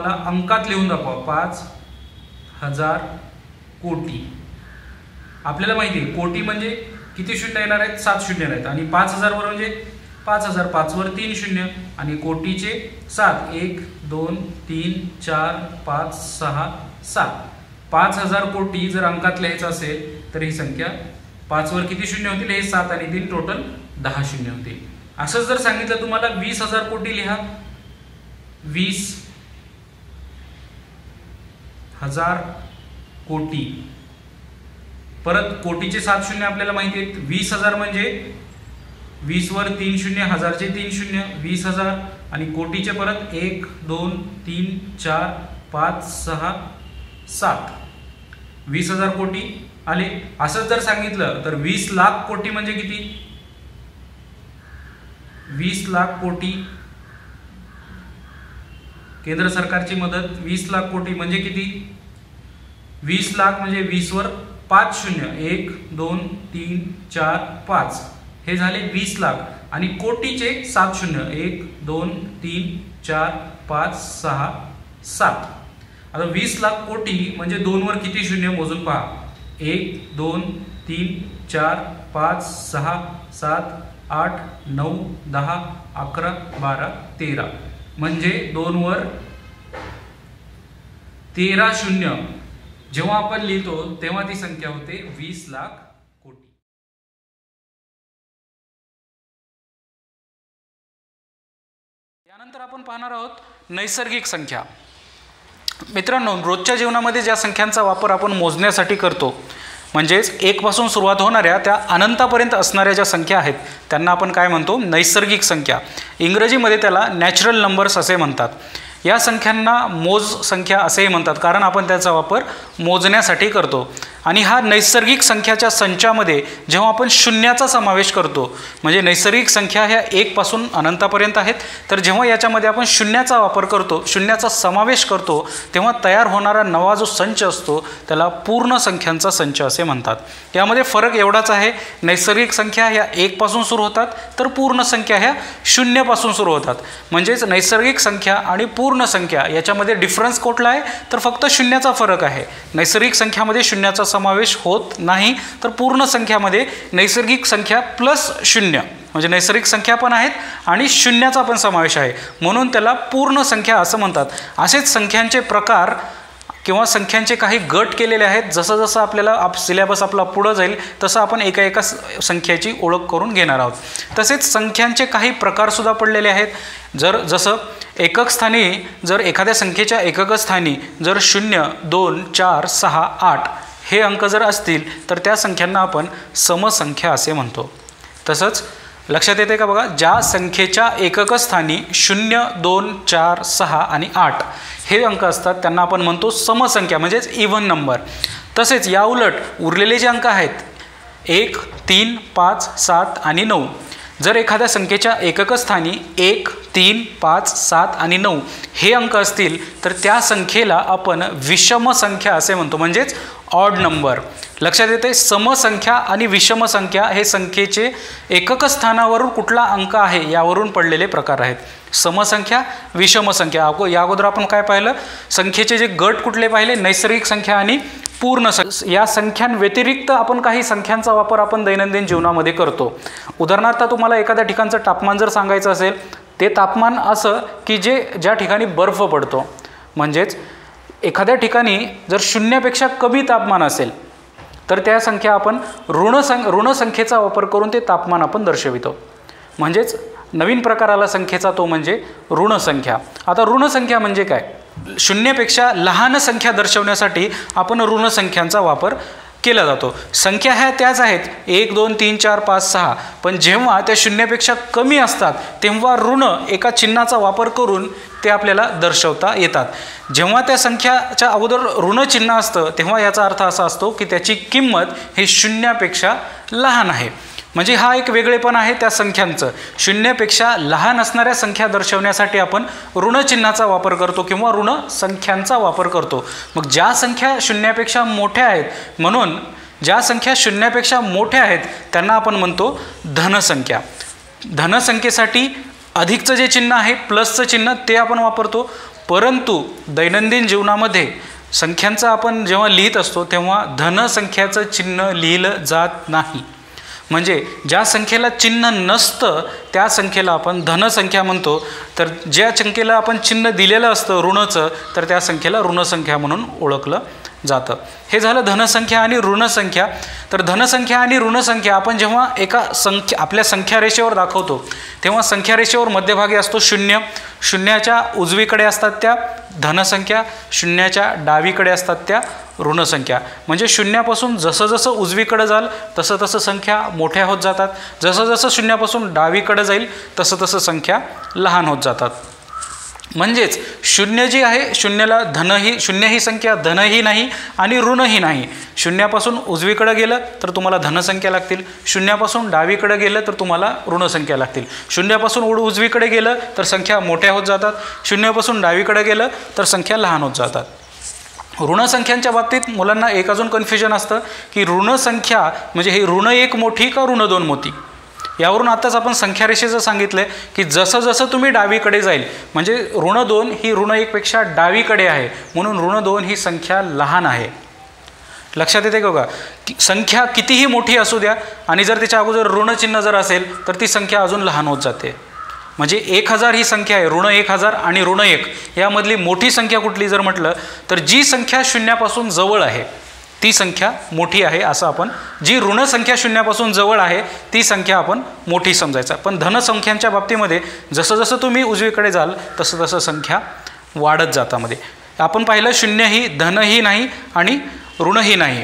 अंकात लिहून दाखवा 5000 कोटी। आपल्याला माहिती आहे कोटी म्हणजे किती शून्य येणार आहेत, 7 शून्य आहेत आणि 5000 वर म्हणजे 5000, 5 वर 3 शून्य आणि कोटीचे 7, 1 2 3 4 5 6 7। 5000 कोटी जर अंकात लिहायचं असेल तर ही संख्या 5 वर किती शून्य होतील, हे 7 आणि 3 टोटल 10 शून्य होतील। असंच जर सांगितलं तुम्हाला 20000 कोटी लिहा, 20000 कोटी, परत कोटीचे 7 शून्य आपल्याला माहिती आहेत, 20000 म्हणजे 20 वर 3 शून्य, हजारचे 3 शून्य, 20000 आणि कोटीचे परत 1 2 3 4 5 6 7, 20000 कोटी आले। असंच जर सांगितलं तर 20 लाख कोटी म्हणजे किती, 20 लाख कोटी, केंद्र सरकारची मदत 20 लाख कोटी म्हणजे किती, 20 लाख म्हणजे 20 वर 5 शून्य, 1 2 3 4 5, हे झाले 20 लाख आणि कोटीचे 7 शून्य, 1 2 3 4 5 6 7। आता 20 लाख कोटी म्हणजे 2 वर किती शून्य मोजून पहा, 1 2 3 4 5 6 7 8 9 10 11 12 13, म्हणजे 2 वर 13 शून्य जेव्हा आपण लिहितो तेव्हा ती संख्या होते 20 लाख कोटी। यानंतर आपण पाहणार आहोत नैसर्गिक संख्या। मित्रांनो, रोजच्या जीवनामध्ये ज्या संख्यांचा वापर आपण मोजण्यासाठी करतो, म्हणजेच 1 पासून सुरुवात होणाऱ्या त्या अनंतापर्यंत असणाऱ्या ज्या संख्या आहेत त्यांना आपण काय म्हणतो, नैसर्गिक संख्या। इंग्रजीमध्ये त्याला नॅचरल नंबर्स असे म्हणतात। या संख्यांना मोज संख्या असेही म्हणतात कारण आपण त्याचा वापर मोजण्यासाठी करतो। आणि हा नैसर्गिक संख्याच्या संचामध्ये जेव्हा आपण शून्याचा समावेश करतो, म्हणजे नैसर्गिक संख्या ह्या 1 पासून अनंतापर्यंत आहेत, तर जेव्हा याच्यामध्ये आपण शून्याचा वापर करतो, शून्याचा समावेश करतो, तेव्हा तयार होणारा नवा जो संच असतो त्याला पूर्ण संख्यांचा संच असे म्हणतात। यामध्ये फरक एवढाच आहे, नैसर्गिक संख्या ह्या 1 पासून सुरू होतात तर पूर्ण संख्या ह्या 0 पासून सुरू होतात। म्हणजेच नैसर्गिक संख्या आणि पूर्ण संख्या याच्यामध्ये डिफरन्स कुठला आहे, तर फक्त शून्याचा फरक आहे। नैसर्गिक संख्यामध्ये शून्याचा समावेश होत नाही, तर पूर्ण संख्यामध्ये नैसर्गिक संख्या प्लस 0 म्हणजे नैसर्गिक संख्या पण आहेत आणि शून्याचा पण समावेश आहे, म्हणून त्याला पूर्ण संख्या असं म्हणतात। असेच संख्यांचे प्रकार किंवा संख्यांचे काही गट केलेले आहेत। जसं जसं आपल्याला सिलेबस आपला पुढं जाईल तसं आपण एका एका संख्येची ओळख करून घेणार आहोत। तसेच संख्यांचे काही प्रकारसुद्धा पडलेले आहेत। जसं एकक स्थानी जर एखाद्या संख्येच्या एकक स्थानी जर 0 2 4 6 8 हे अंक जर असतील तर त्या संख्यांना आपण समसंख्या असे म्हणतो। तसंच लक्षात येते का बघा, ज्या संख्येच्या एकक स्थानी 0 2 4 6 आणि 8 हे अंक असतात त्यांना आपण म्हणतो समसंख्या म्हणजेच इव्हन नंबर। तसेच या उलट उरलेले जे अंक आहेत 1 3 5 7 आणि 9, जर एखाद्या संख्येच्या एकक स्थानी 1 3 5 7 आणि 9 हे अंक असतील तर त्या संख्येला आपण विषम संख्या असे म्हणतो, म्हणजेच ऑड नंबर। लक्षात येते, समसंख्या आणि विषम संख्या हे संख्येचे एकक स्थानावरून कुठला अंक आहे यावरून पडलेले प्रकार आहेत। समसंख्या, विषम संख्या। या अगोदर आपण काय पाहिलं, संख्येचे जे गट कुठले पाहिले, नैसर्गिक संख्या आणि पूर्ण संख्या। या संख्यांव्यतिरिक्त आपण काही संख्यांचा वापर आपण दैनंदिन जीवनामध्ये करतो। उदाहरणार्थ तुम्हाला एखाद्या ठिकाणचं तापमान जर सांगायचं असेल, ते तापमान असं की ज्या ठिकाणी बर्फ पडतो, म्हणजेच एखाद्या ठिकाणी जर 0 पेक्षा कमी तापमान असेल तर त्या संख्या आपण ऋण संख्येचा वापर करून ते तापमान आपण दर्शवितो। म्हणजेच नवीन प्रकार आला संख्येचा, तो म्हणजे ऋण संख्या। आता ऋण संख्या म्हणजे काय, 0 पेक्षा लहान संख्या दर्शवण्यासाठी आपण ऋण संख्यांचा वापर केला जातो। संख्या ह्या त्याच आहेत 1 2 3 4 5 6, पण जेव्हा त्या 0 पेक्षा कमी असतात तेव्हा ऋण एका चिन्हाचा वापर करून ते आपल्याला दर्शवता येतात। जेव्हा त्या संख्याच्या अगोदर ऋण चिन्ह असतं तेव्हा याचा अर्थ असा असतो की त्याची किंमत ही 0 पेक्षा लहान आहे। म्हणजे हा एक वेगळेपण आहे त्या संख्यांचं। 0 पेक्षा लहान असणाऱ्या संख्या दर्शवण्यासाठी आपण ऋण चिन्हाचा वापर करतो किंवा ऋण संख्यांचा वापर करतो। मग ज्या संख्या 0 पेक्षा मोठ्या आहेत, म्हणून ज्या संख्या 0 पेक्षा मोठ्या आहेत त्यांना आपण म्हणतो धनसंख्या। धनसंख्येसाठी अधिकचं जे चिन्ह आहे प्लसचं चिन्ह ते आपण वापरतो, परंतु दैनंदिन जीवनामध्ये संख्यांचा आपण जेव्हा लिहित असतो तेव्हा धनसंख्याचं चिन्ह लिहिलं जात नाही. म्हणजे ज्या संख्येला चिन्ह नसतं त्या संख्येला आपण धनसंख्या म्हणतो. तर ज्या संख्येला आपण चिन्ह दिलेलं असतं ऋणाचं, तर त्या संख्येला ऋणसंख्या म्हणून ओळखलं जातं. हे झालं धनसंख्या आणि ऋणसंख्या. तर धनसंख्या आणि ऋणसंख्या आपण जेव्हा एका आपल्या संख्यारेषेवर दाखवतो तेव्हा संख्यारेषेवर मध्यभागी असतो शून्य. शून्याच्या उजवीकडे असतात त्या धनसंख्या, शून्याच्या डावीकडे असतात त्या ऋणसंख्या. म्हणजे शून्यापासून जसं जसं उजवीकडे जाल तसं तसं संख्या मोठ्या होत जातात, जसं जसं शून्यापासून डावीकडे जाईल तसं तसं संख्या लहान होत जातात. म्हणजेच शून्य जी आहे, शून्याला शून्य ही संख्या धनही नाही आणि ऋणही नाही. शून्यापासून उजवीकडे गेलं तर तुम्हाला धनसंख्या लागतील, शून्यापासून डावीकडे गेलं तर तुम्हाला ऋणसंख्या लागतील. शून्यापासून उजवीकडे गेलं तर संख्या मोठ्या होत जातात, शून्यापासून डावीकडे गेलं तर संख्या लहान होत जातात. ऋणसंख्यांच्या बाबतीत मुलांना एक अजून कन्फ्युजन असतं की ऋणसंख्या म्हणजे ही ऋण एक मोठी का ऋण दोन मोठी. यावरून आत्ताच आपण संख्यारेषेचं सांगितलं की जसं जसं तुम्ही डावीकडे जाईल म्हणजे ऋण 2 ही ऋण 1 पेक्षा डावीकडे आहे म्हणून ऋण 2 ही संख्या लहान आहे. लक्षात येते का? संख्या कितीही मोठी असू द्या आणि जर त्याच्या अगोदर ऋणचिन्ह जर असेल तर ती संख्या अजून लहान होत जाते. म्हणजे 1000 ही संख्या आहे, ऋण 1000 आणि ऋण 1 यामधली मोठी संख्या कुठली जर म्हटलं तर जी संख्या शून्यापासून जवळ आहे ती संख्या मोठी आहे असं आपण, जी ऋणसंख्या शून्यापासून जवळ आहे ती संख्या आपण मोठी समजायचा. पण धनसंख्यांच्या बाबतीमध्ये जसं जसं तुम्ही उजवीकडे जाल तसं तसं संख्या वाढत जातामध्ये आपण पाहिलं शून्यही धनही नाही आणि ऋणही नाही.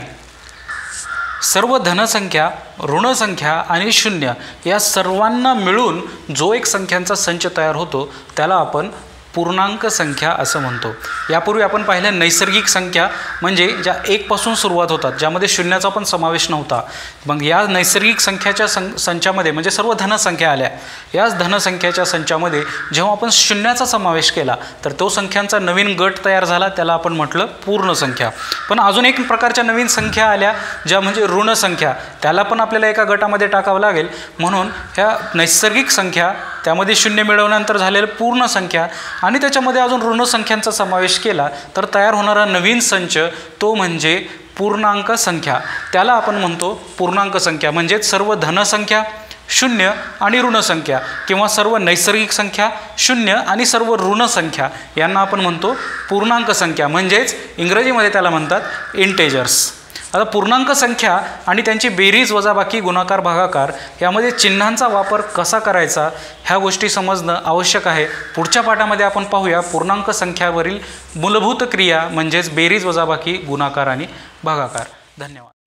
सर्व धनसंख्या, ऋणसंख्या आणि शून्य या सर्वांना मिळून जो एक संख्यांचा संच तयार होतो त्याला आपण पूर्णांक संख्या असं म्हणतो. यापूर्वी आपण पाहिलं नैसर्गिक संख्या म्हणजे ज्या 1 पासून सुरुवात होतात, ज्यामध्ये शून्याचा पण समावेश नव्हता. मग या नैसर्गिक संख्याच्या संचामध्ये म्हणजे सर्व धनसंख्या आल्या. याच धनसंख्याच्या संचामध्ये जेव्हा आपण शून्याचा समावेश केला तर तो संख्यांचा नवीन गट तयार झाला, त्याला आपण म्हटलं पूर्ण संख्या. पण अजून एक प्रकारच्या नवीन संख्या आल्या ज्या म्हणजे ऋणसंख्या, त्याला पण आपल्याला एका गटामध्ये टाकावं लागेल. म्हणून ह्या नैसर्गिक संख्या, त्यामध्ये शून्य मिळवल्यानंतर झालेलं पूर्ण संख्या आणि त्याच्यामध्ये अजून ऋणसंख्यांचा समावेश केला तर तयार होणारा नवीन संच तो म्हणजे पूर्णांक संख्या. त्याला आपण म्हणतो पूर्णांक संख्या. म्हणजेच सर्व धनसंख्या शून्य आणि ऋणसंख्या किंवा सर्व नैसर्गिक संख्या शून्य आणि सर्व ऋणसंख्या यांना आपण म्हणतो पूर्णांक संख्या. म्हणजेच इंग्रजीमध्ये त्याला म्हणतात इंटेजर्स. आता पूर्णांक संख्या आणि त्यांची बेरीज वजाबाकी गुणाकार भागाकार यामध्ये चिन्हांचा वापर कसा करायचा ह्या गोष्टी समजणं आवश्यक आहे. पुढच्या पाठामध्ये आपण पाहूया पूर्णांक संख्यावरील मूलभूत क्रिया म्हणजेच बेरीज वजाबाकी गुणाकार आणि भागाकार. धन्यवाद.